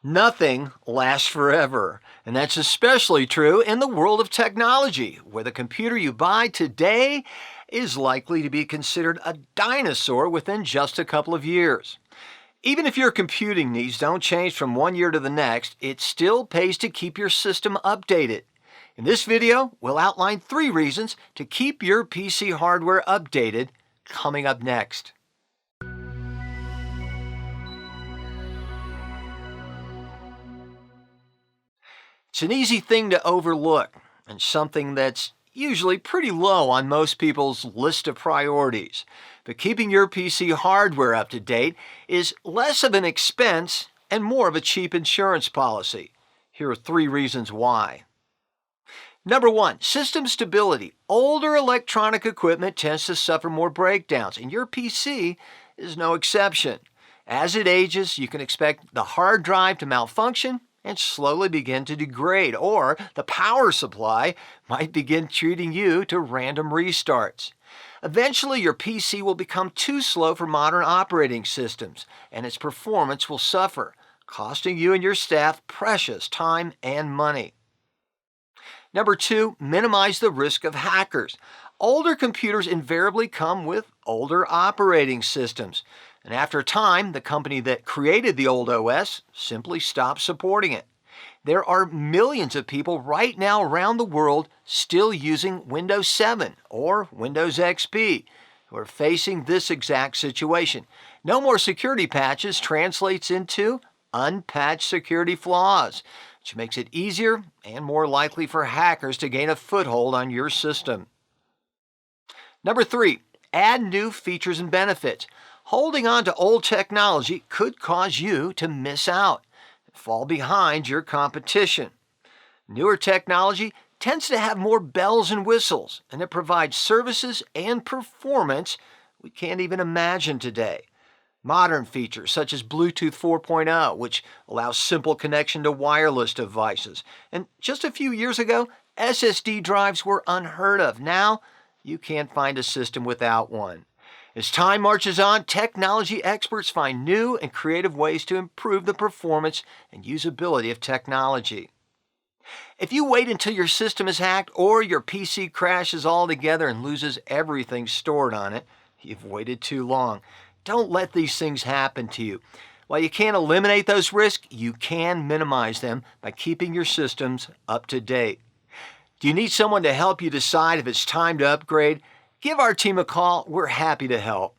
Nothing lasts forever, and that's especially true in the world of technology, where the computer you buy today is likely to be considered a dinosaur within just a couple of years. Even if your computing needs don't change from one year to the next, it still pays to keep your system updated. In this video, we'll outline 3 reasons to keep your PC hardware updated, coming up next. It's an easy thing to overlook and something that's usually pretty low on most people's list of priorities. But keeping your PC hardware up to date is less of an expense and more of a cheap insurance policy. Here are 3 reasons why. Number 1, system stability. Older electronic equipment tends to suffer more breakdowns, and your PC is no exception. As it ages, you can expect the hard drive to malfunction and slowly begin to degrade, or the power supply might begin treating you to random restarts. Eventually, your PC will become too slow for modern operating systems, and its performance will suffer, costing you and your staff precious time and money. Number 2, minimize the risk of hackers. Older computers invariably come with older operating systems, and after a time, the company that created the old OS simply stops supporting it. There are millions of people right now around the world still using Windows 7 or Windows XP who are facing this exact situation. No more security patches translates into unpatched security flaws, which makes it easier and more likely for hackers to gain a foothold on your system. Number 3, add new features and benefits. Holding on to old technology could cause you to miss out and fall behind your competition. Newer technology tends to have more bells and whistles, and it provides services and performance we can't even imagine today. Modern features such as Bluetooth 4.0, which allows simple connection to wireless devices. And just a few years ago, SSD drives were unheard of. Now, you can't find a system without one. As time marches on, technology experts find new and creative ways to improve the performance and usability of technology. If you wait until your system is hacked or your PC crashes altogether and loses everything stored on it, you've waited too long. Don't let these things happen to you. While you can't eliminate those risks, you can minimize them by keeping your systems up to date. Do you need someone to help you decide if it's time to upgrade? Give our team a call. We're happy to help.